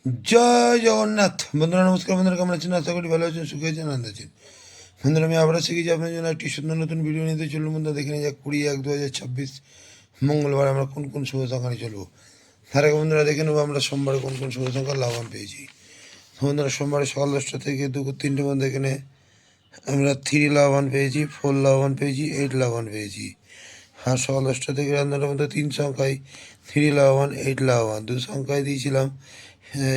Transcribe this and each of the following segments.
জয় জগন্নাথ। বন্ধুরা নমস্কার। বন্ধুরা কেমন আছেন? আশা করি ভালো আছেন, সুখে আছেন, আনন্দ আছেন। বন্ধুরা আমি আবারও শিখেছি আপনার জন্য একটি সুন্দর নতুন ভিডিও নিতে। চলুন বন্ধুরা দেখে নিয়ে যাক 20/1/2026 মঙ্গলবার আমরা কোন কোন শুভ সংখ্যা নিয়ে চলবো। তার আগে বন্ধুরা দেখে নেবো আমরা সোমবারে কোন কোন শুভ সংখ্যার লাভবান পেয়েছি। বন্ধুরা সোমবারে সকাল 10টা থেকে দুপুর 3টে পর্যন্ত এখানে আমরা 3 লাভবান পেয়েছি, 4 লাভবান পেয়েছি, 8 লাভবান পেয়েছি। আর সকাল 10টা থেকে রাত 9টার মধ্যে 3 সংখ্যায় 3 লাভবান, 8 লাভবান। 2 সংখ্যায় দিয়েছিলাম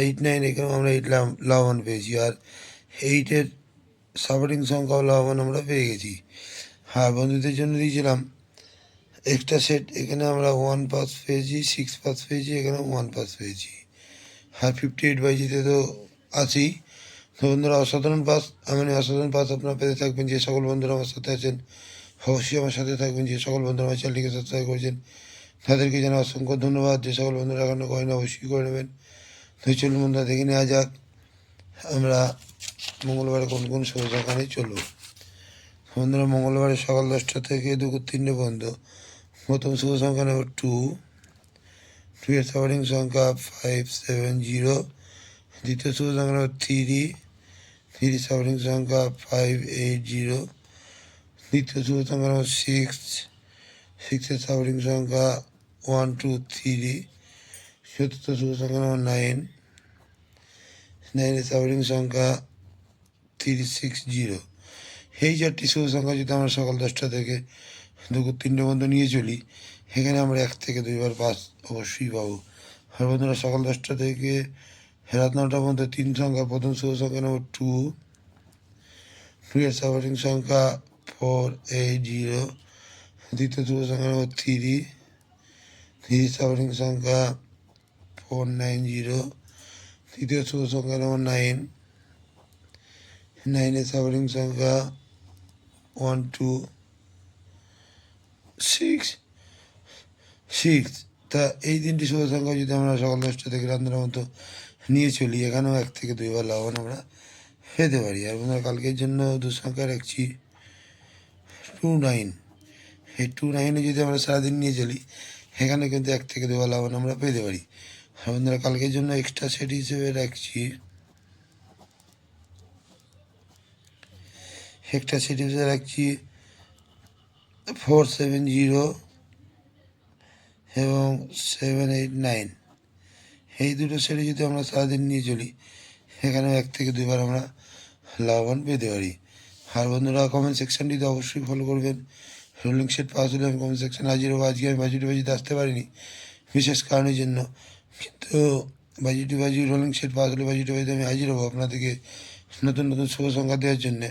8, 9, এখানেও আমরা 8 লাভবান পেয়েছি। আর 8-এর সাপোর্টিং সংখ্যাও লাভবান আমরা পেয়ে গেছি। হ্যাঁ, বন্ধুদের জন্য দিয়েছিলাম এক্সট্রা সেট, এখানে আমরা 1 পাস পেয়েছি, 6 পাস পেয়েছি, এখানেও 1 পাস পেয়েছি। হ্যাঁ, 58/জিতে তো আছেই। তো বন্ধুরা অসাধারণ পাস, অসাধারণ পাস আপনারা পেতে থাকবেন। যে সকল বন্ধুরা আমার সাথে আছেন অবশ্যই আমার সাথে থাকবেন। যে সকল বন্ধুরা আমার চ্যানেলটিকে সাবস্ক্রাইব করেছেন তাদেরকে জানাই অসংখ্য ধন্যবাদ। যে সকল বন্ধুরা এখনও করেন অবশ্যই করে নেবেন। তো চলুন বন্ধুরা দেখে নেওয়া যাক আমরা মঙ্গলবারে কোন কোন শুভ সংখ্যা নিয়ে চলব। বন্ধুরা মঙ্গলবারে সকাল 10টা থেকে দুপুর 3টে পর্যন্ত প্রথম শুভ সংখ্যা নেব 2, 2 এর সাপোর্টিং সংখ্যা 570। দ্বিতীয় শুভ সংখ্যা নেব 3, 3 সাপোর্টিং সংখ্যা 580। তৃতীয় শুভ সংখ্যা নেব 6, 6 এর সাপোর্টিং সংখ্যা 1, 2, 3। চতুর্থ শুভ সংখ্যা নেব 9, 9 এর সাপোর্টিং সংখ্যা 360। এই 4টি শুভ সংখ্যা যদি আমরা সকাল 10টা থেকে দুপুর 3টে পর্যন্ত নিয়ে চলি, এখানে আমরা 1 থেকে 2বার পাস অবশ্যই পাবো। আর বন্ধুরা সকাল 10টা থেকে রাত 9টা পর্যন্ত 3 সংখ্যা, প্রথম শুভ সংখ্যা নেব 2, 2 এর সাপোর্টিং সংখ্যা 480। দ্বিতীয় শুভ সংখ্যা নেব 3, 3 সাপোর্টিং সংখ্যা 490। তৃতীয় শুভ সংখ্যা নেব 9, 9 এর সাপোর্টিং সংখ্যা 1, 2, 6। তা এই 3টি শুভ সংখ্যা যদি আমরা সকাল 10টা থেকে রাত 9টার মতো নিয়ে চলি, এখানেও 1 থেকে 2বার লাভবান আমরা পেতে পারি। আর বন্ধুরা কালকের জন্য 2 সংখ্যা রাখছি 29। এই 29-এ যদি আমরা সারাদিন নিয়ে চলি, এখানে কিন্তু 1 থেকে 2বার লাভবান আমরা পেতে পারি। আর বন্ধুরা কালকের জন্য এক্সট্রা সেট হিসেবে রাখছি 470 এবং 789। এই দুটো সেটে যদি আমরা সারাদিন নিয়ে চলি, এখানেও 1 থেকে 2বার আমরা লাভবান পেতে পারি। আর বন্ধুরা কমেন্ট সেকশানটিতে অবশ্যই ফলো করবেন। রোলিং সেট পাস হলে আমি কমেন্ট সেকশানে হাজির হবো। আজকে আমি বাজিতে আসতে পারিনি বিশেষ কারণের জন্য, কিন্তু বাজি রোলিং সেট পাস হলে বাজিতে আমি হাজির হবো আপনাদেরকে নতুন নতুন শুভ সংখ্যা দেওয়ার জন্যে।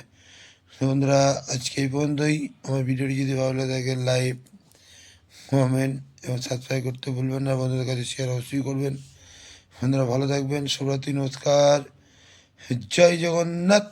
বন্ধুরা আজকে এই পর্যন্তই। আমার ভিডিওটি যদি ভালো লাগে থাকে লাইক, কমেন্ট এবং সাবস্ক্রাইব করতে ভুলবেন না। বন্ধুদের কাছে শেয়ার অবশ্যই করবেন। বন্ধুরা ভালো থাকবেন। শুভরাত্রি, নমস্কার, জয় জগন্নাথ।